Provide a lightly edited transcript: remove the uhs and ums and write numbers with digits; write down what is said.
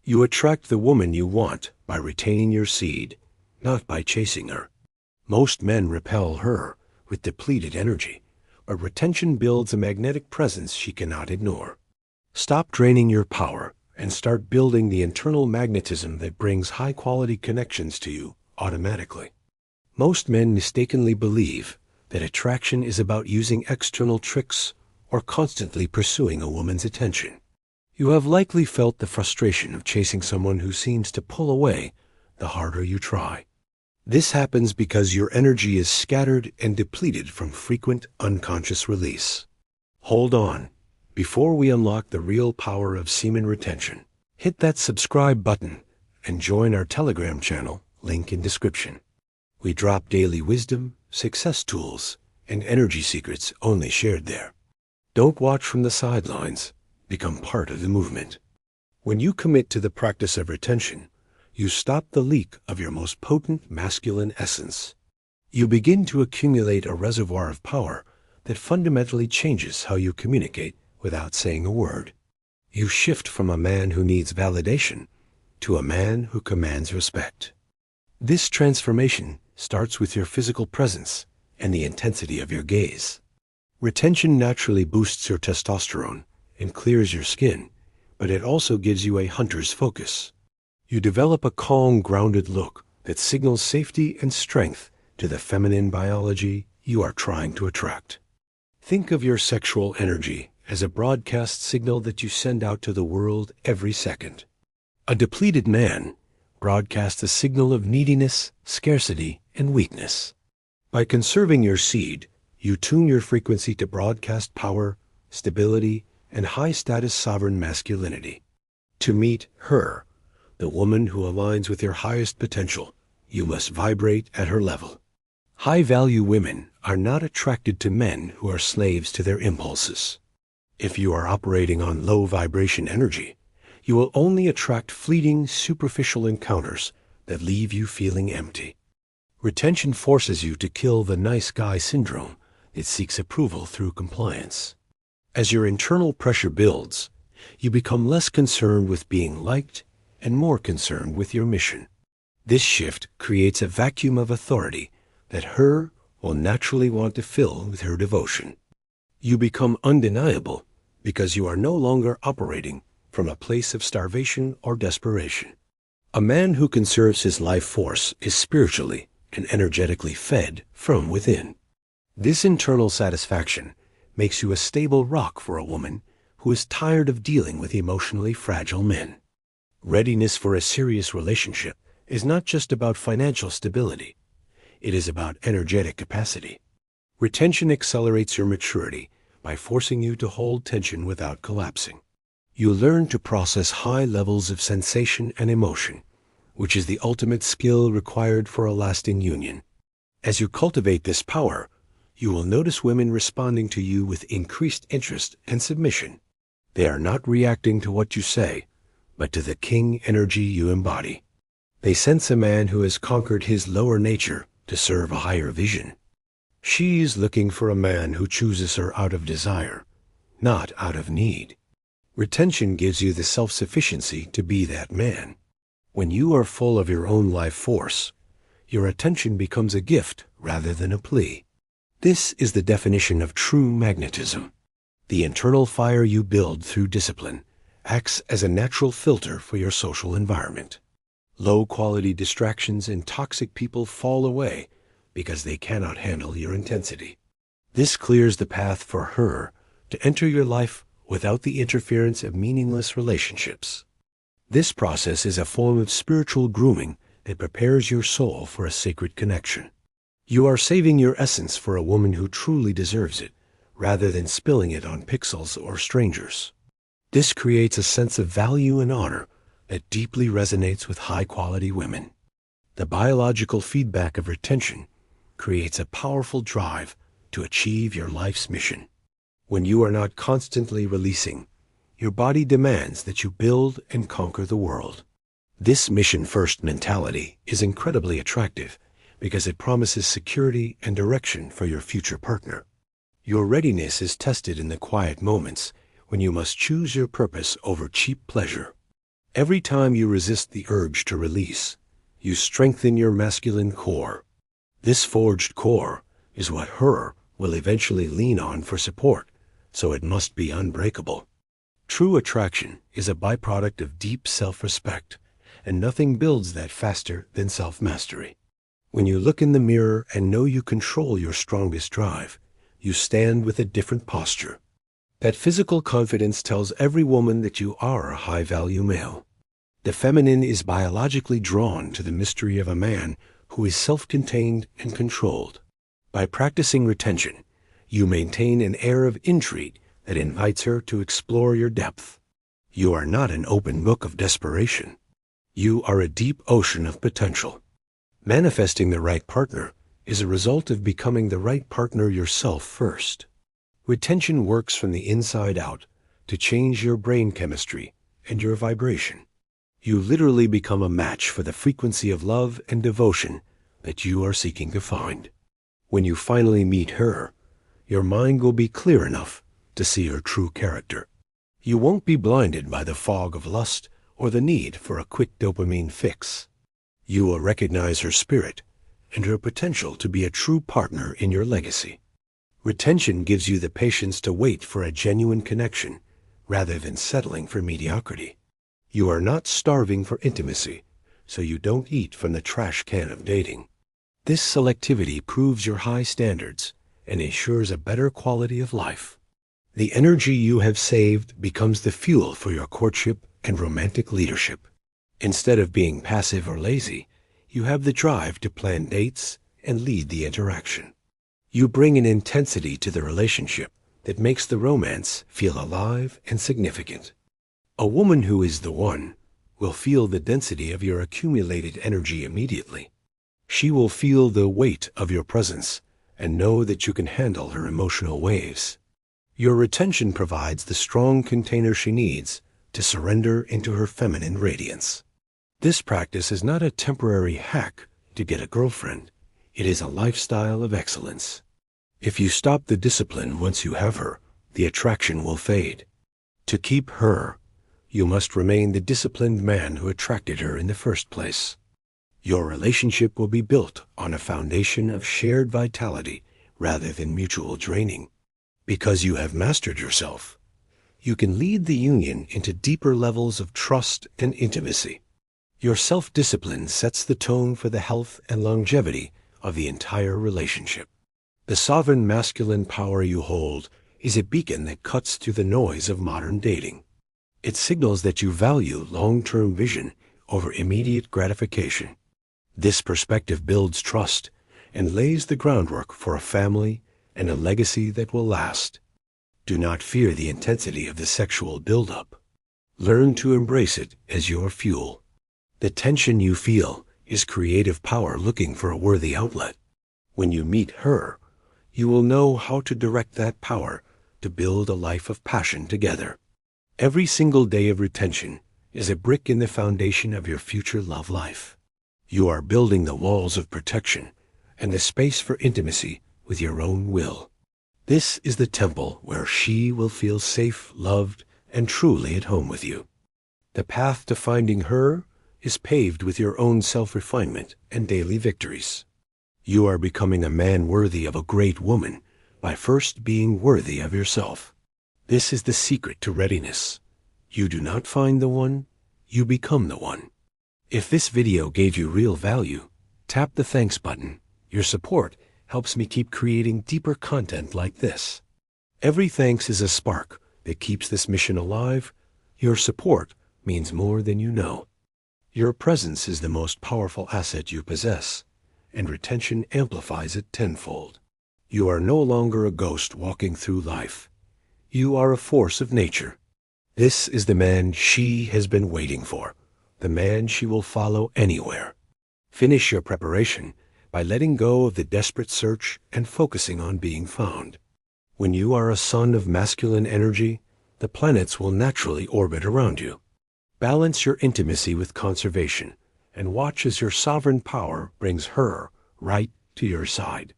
You attract the woman you want by retaining your seed, not by chasing her. Most men repel her with depleted energy, but retention builds a magnetic presence she cannot ignore. Stop draining your power and start building the internal magnetism that brings high-quality connections to you automatically. Most men mistakenly believe that attraction is about using external tricks or constantly pursuing a woman's attention. You have likely felt the frustration of chasing someone who seems to pull away the harder you try. This happens because your energy is scattered and depleted from frequent unconscious release. Hold on. Before we unlock the real power of semen retention, hit that subscribe button and join our Telegram channel, link in description. We drop daily wisdom, success tools, and energy secrets only shared there. Don't watch from the sidelines. Become part of the movement. When you commit to the practice of retention, you stop the leak of your most potent masculine essence. You begin to accumulate a reservoir of power that fundamentally changes how you communicate without saying a word. You shift from a man who needs validation to a man who commands respect. This transformation starts with your physical presence and the intensity of your gaze. Retention naturally boosts your testosterone and clears your skin, but it also gives you a hunter's focus. You develop a calm, grounded look that signals safety and strength to the feminine biology you are trying to attract. Think of your sexual energy as a broadcast signal that you send out to the world every second. A depleted man broadcasts a signal of neediness, scarcity, and weakness. By conserving your seed, you tune your frequency to broadcast power, stability, and high-status sovereign masculinity. To meet her, the woman who aligns with your highest potential, you must vibrate at her level. High-value women are not attracted to men who are slaves to their impulses. If you are operating on low-vibration energy, you will only attract fleeting, superficial encounters that leave you feeling empty. Retention forces you to kill the nice guy syndrome that seeks approval through compliance. As your internal pressure builds, you become less concerned with being liked and more concerned with your mission. This shift creates a vacuum of authority that her will naturally want to fill with her devotion. You become undeniable because you are no longer operating from a place of starvation or desperation. A man who conserves his life force is spiritually and energetically fed from within. This internal satisfaction makes you a stable rock for a woman who is tired of dealing with emotionally fragile men. Readiness for a serious relationship is not just about financial stability. It is about energetic capacity. Retention accelerates your maturity by forcing you to hold tension without collapsing. You learn to process high levels of sensation and emotion, which is the ultimate skill required for a lasting union. As you cultivate this power, you will notice women responding to you with increased interest and submission. They are not reacting to what you say, but to the king energy you embody. They sense a man who has conquered his lower nature to serve a higher vision. She is looking for a man who chooses her out of desire, not out of need. Retention gives you the self-sufficiency to be that man. When you are full of your own life force, your attention becomes a gift rather than a plea. This is the definition of true magnetism. The internal fire you build through discipline acts as a natural filter for your social environment. Low-quality distractions and toxic people fall away because they cannot handle your intensity. This clears the path for her to enter your life without the interference of meaningless relationships. This process is a form of spiritual grooming that prepares your soul for a sacred connection. You are saving your essence for a woman who truly deserves it, rather than spilling it on pixels or strangers. This creates a sense of value and honor that deeply resonates with high-quality women. The biological feedback of retention creates a powerful drive to achieve your life's mission. When you are not constantly releasing, your body demands that you build and conquer the world. This mission-first mentality is incredibly attractive because it promises security and direction for your future partner. Your readiness is tested in the quiet moments when you must choose your purpose over cheap pleasure. Every time you resist the urge to release, you strengthen your masculine core. This forged core is what her will eventually lean on for support, so it must be unbreakable. True attraction is a byproduct of deep self-respect, and nothing builds that faster than self-mastery. When you look in the mirror and know you control your strongest drive, you stand with a different posture. That physical confidence tells every woman that you are a high-value male. The feminine is biologically drawn to the mystery of a man who is self-contained and controlled. By practicing retention, you maintain an air of intrigue that invites her to explore your depth. You are not an open book of desperation. You are a deep ocean of potential. Manifesting the right partner is a result of becoming the right partner yourself first. Retention works from the inside out to change your brain chemistry and your vibration. You literally become a match for the frequency of love and devotion that you are seeking to find. When you finally meet her, your mind will be clear enough to see her true character. You won't be blinded by the fog of lust or the need for a quick dopamine fix. You will recognize her spirit and her potential to be a true partner in your legacy. Retention gives you the patience to wait for a genuine connection rather than settling for mediocrity. You are not starving for intimacy, so you don't eat from the trash can of dating. This selectivity proves your high standards and ensures a better quality of life. The energy you have saved becomes the fuel for your courtship and romantic leadership. Instead of being passive or lazy, you have the drive to plan dates and lead the interaction. You bring an intensity to the relationship that makes the romance feel alive and significant. A woman who is the one will feel the density of your accumulated energy immediately. She will feel the weight of your presence and know that you can handle her emotional waves. Your retention provides the strong container she needs to surrender into her feminine radiance. This practice is not a temporary hack to get a girlfriend. It is a lifestyle of excellence. If you stop the discipline once you have her, the attraction will fade. To keep her, you must remain the disciplined man who attracted her in the first place. Your relationship will be built on a foundation of shared vitality rather than mutual draining. Because you have mastered yourself, you can lead the union into deeper levels of trust and intimacy. Your self-discipline sets the tone for the health and longevity of the entire relationship. The sovereign masculine power you hold is a beacon that cuts through the noise of modern dating. It signals that you value long-term vision over immediate gratification. This perspective builds trust and lays the groundwork for a family and a legacy that will last. Do not fear the intensity of the sexual buildup. Learn to embrace it as your fuel. The tension you feel is creative power looking for a worthy outlet. When you meet her, you will know how to direct that power to build a life of passion together. Every single day of retention is a brick in the foundation of your future love life. You are building the walls of protection and the space for intimacy with your own will. This is the temple where she will feel safe, loved, and truly at home with you. The path to finding her is paved with your own self-refinement and daily victories. You are becoming a man worthy of a great woman by first being worthy of yourself. This is the secret to readiness. You do not find the one, you become the one. If this video gave you real value, tap the thanks button. Your support helps me keep creating deeper content like this. Every thanks is a spark that keeps this mission alive. Your support means more than you know. Your presence is the most powerful asset you possess, and retention amplifies it tenfold. You are no longer a ghost walking through life. You are a force of nature. This is the man she has been waiting for, the man she will follow anywhere. Finish your preparation by letting go of the desperate search and focusing on being found. When you are a son of masculine energy, the planets will naturally orbit around you. Balance your intimacy with conservation and watch as your sovereign power brings her right to your side.